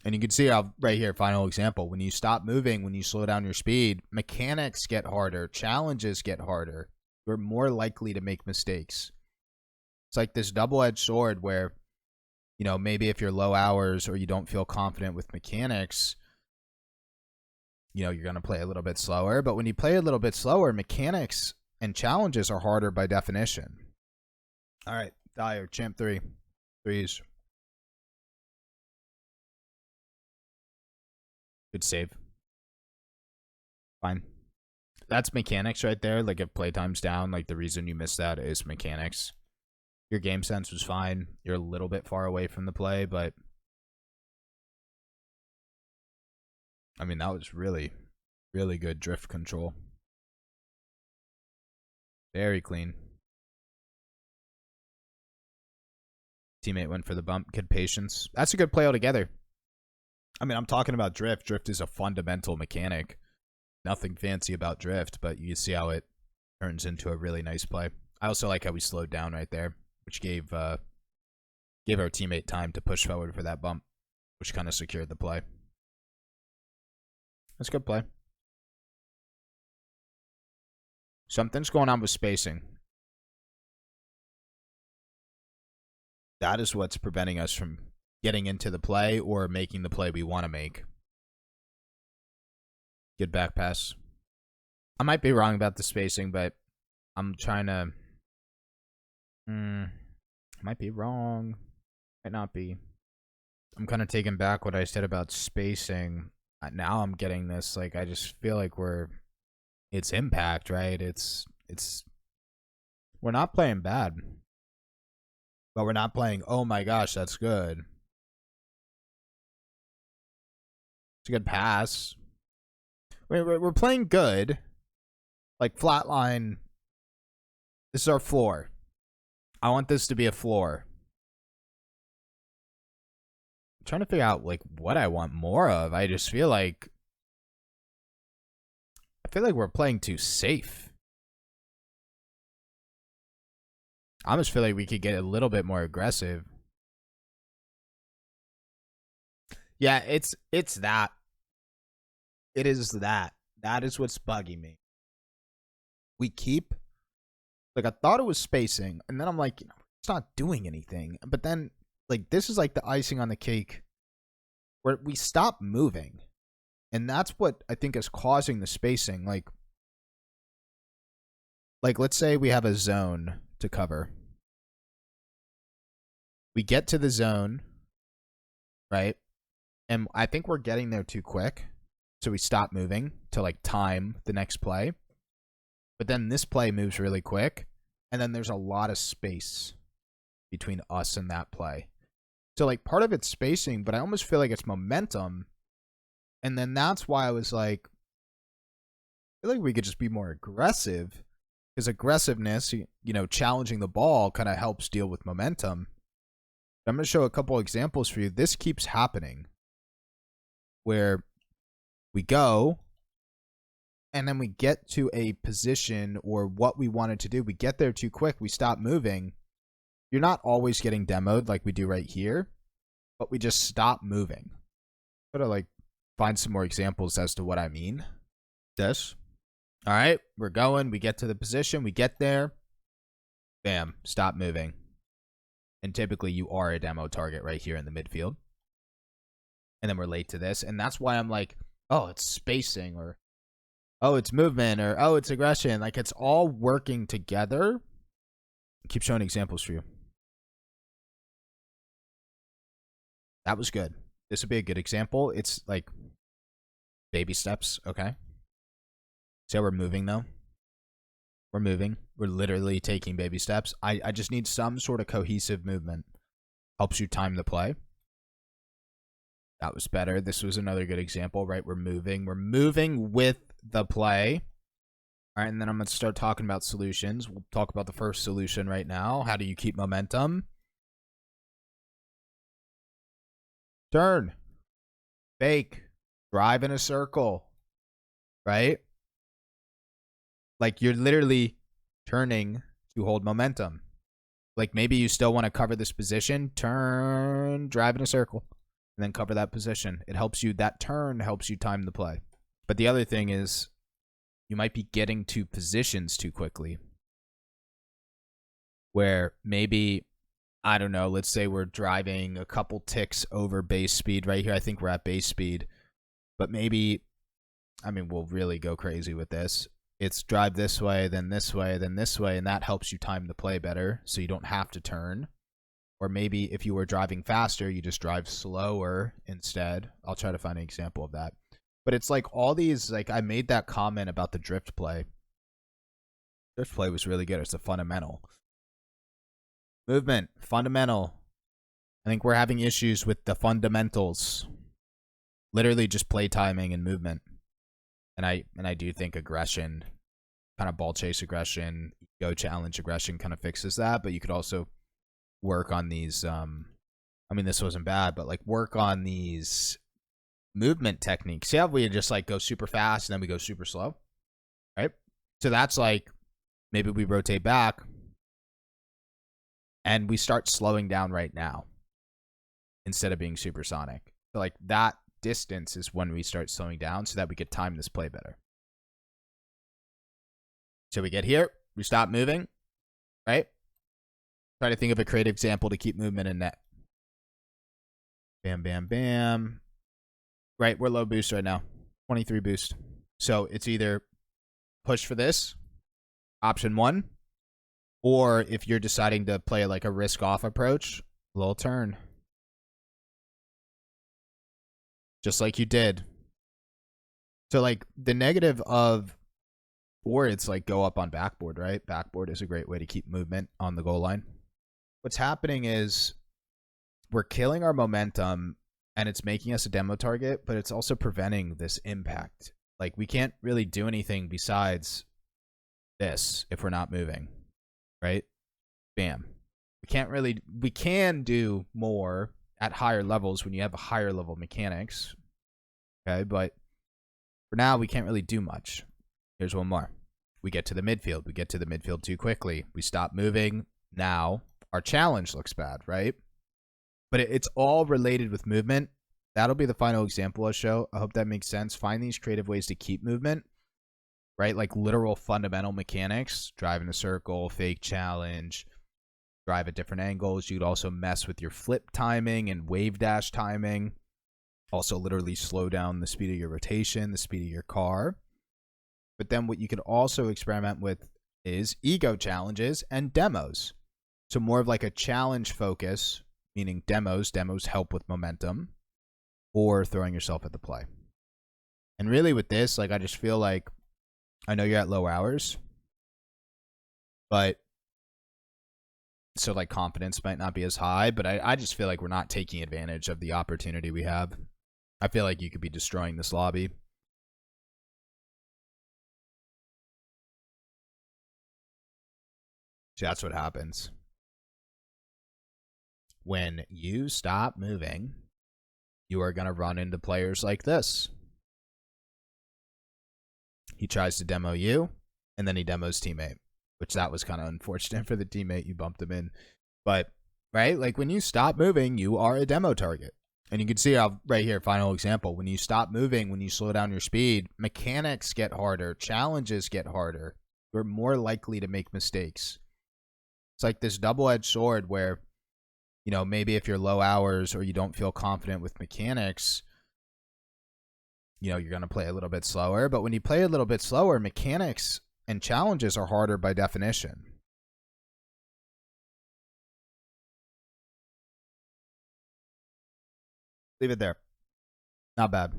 And you can see how right here, final example, when you stop moving, when you slow down your speed, mechanics get harder, challenges get harder. You're more likely to make mistakes. It's like this double-edged sword where, you know, maybe if you're low hours or you don't feel confident with mechanics, you know, you're going to play a little bit slower. But when you play a little bit slower, mechanics and challenges are harder by definition. All right, Dyer, champ 3. Threes. Good save. Fine. That's mechanics right there. Like, if playtime's down, like, the reason you missed that is mechanics. Your game sense was fine. You're a little bit far away from the play, but I mean, that was really, really good drift control. Very clean. Teammate went for the bump. Good patience. That's a good play altogether. I mean, I'm talking about drift. Drift is a fundamental mechanic. Nothing fancy about drift, but you see how it turns into a really nice play. I also like how we slowed down right there, which gave our teammate time to push forward for that bump, which kind of secured the play. That's a good play. Something's going on with spacing. That is what's preventing us from getting into the play or making the play we want to make. Good back pass. I might be wrong about the spacing, but I'm trying to... might be wrong. Might not be. I'm kind of taking back what I said about spacing. Now I'm getting this, like, I just feel like it's impact, right? We're not playing bad. But we're not playing, oh my gosh, that's good. It's a good pass. We're playing good. Like, flatline. This is our floor. I want this to be a floor. I'm trying to figure out, like, what I want more of. I just feel like... we're playing too safe. I almost feel like we could get a little bit more aggressive. Yeah, it's that. It is that. That is what's bugging me. We keep... Like, I thought it was spacing, and then I'm like, you know, it's not doing anything. But then, like, this is like the icing on the cake where we stop moving. And that's what I think is causing the spacing. Like, let's say we have a zone to cover. We get to the zone, right? And I think we're getting there too quick. So we stop moving to, like, time the next play. But then this play moves really quick. And then there's a lot of space between us and that play. So, like, part of it's spacing, but I almost feel like it's momentum. And then that's why I was like, I feel like we could just be more aggressive. Because aggressiveness, you know, challenging the ball kind of helps deal with momentum. I'm going to show a couple examples for you. This keeps happening. Where we go, and then we get to a position or what we wanted to do. We get there too quick. We stop moving. You're not always getting demoed like we do right here, but we just stop moving. Gotta, like, find some more examples as to what I mean. This. All right, we're going. We get to the position. We get there. Bam. Stop moving. And typically you are a demo target right here in the midfield. And then we're late to this. And that's why I'm like, oh, it's spacing, or oh, it's movement, or oh, it's aggression. Like, it's all working together. I'll keep showing examples for you. That was good. This would be a good example. It's like baby steps, okay? See how we're moving, though? We're moving. We're literally taking baby steps. I just need some sort of cohesive movement. Helps you time the play. That was better. This was another good example, right? We're moving. We're moving with the play. All right, and then I'm going to start talking about solutions. We'll talk about the first solution right now. How do you keep momentum? Turn. Fake. Drive in a circle. Right? Like, you're literally turning to hold momentum. Like, maybe you still want to cover this position. Turn. Drive in a circle. and then cover that position. It helps you, that turn helps you time the play. But the other thing is you might be getting to positions too quickly where maybe, I don't know, let's say we're driving a couple ticks over base speed right here. I think we're at base speed, but maybe, I mean, we'll really go crazy with this. It's drive this way, then this way, then this way, and that helps you time the play better so you don't have to turn. Or maybe if you were driving faster, you just drive slower instead. I'll try to find an example of that. But it's like all these, like I made that comment about the drift play. Drift play was really good. It's a fundamental. Movement, fundamental. I think we're having issues with the fundamentals. Literally just play timing and movement. And I do think aggression, kind of ball chase aggression, go challenge aggression kind of fixes that. But you could also work on these, I mean, this wasn't bad, but like work on these movement techniques. See how we just like go super fast and then we go super slow, right? So that's like, maybe we rotate back and we start slowing down right now instead of being supersonic. So like that distance is when we start slowing down so that we could time this play better. So we get here, we stop moving, right? Try to think of a creative example to keep movement in net. Bam, bam, bam. Right, we're low boost right now. 23 boost. So it's either push for this, option 1, or if you're deciding to play like a risk off approach, little turn. Just like you did. So like the negative of, or it's like go up on backboard, right? Backboard is a great way to keep movement on the goal line. What's happening is we're killing our momentum and it's making us a demo target, but it's also preventing this impact. Like we can't really do anything besides this if we're not moving, right? Bam. We can do more at higher levels when you have a higher level mechanics. Okay, but for now we can't really do much. Here's one more. We get to the midfield. We get to the midfield too quickly. We stop moving. Now our challenge looks bad, right? But it's all related with movement. That'll be the final example I show. I hope that makes sense. Find these creative ways to keep movement, right? Like literal fundamental mechanics. Drive in a circle, fake challenge, drive at different angles. You'd also mess with your flip timing and wave dash timing. Also literally slow down the speed of your rotation, the speed of your car. But then what you could also experiment with is ego challenges and demos. So more of like a challenge focus, meaning demos. Demos help with momentum or throwing yourself at the play. And really with this, like I just feel like, I know you're at low hours, but so like confidence might not be as high, but I just feel like we're not taking advantage of the opportunity we have. I feel like you could be destroying this lobby. So that's what happens. When you stop moving, you are going to run into players like this. He tries to demo you, and then he demos teammate, which that was kind of unfortunate for the teammate. You bumped him in. But, right, like when you stop moving, you are a demo target. And you can see how right here, final example. When you stop moving, when you slow down your speed, mechanics get harder, challenges get harder. You're more likely to make mistakes. It's like this double-edged sword where, you know, maybe if you're low hours or you don't feel confident with mechanics, you know, you're going to play a little bit slower. But when you play a little bit slower, mechanics and challenges are harder by definition. Leave it there. Not bad.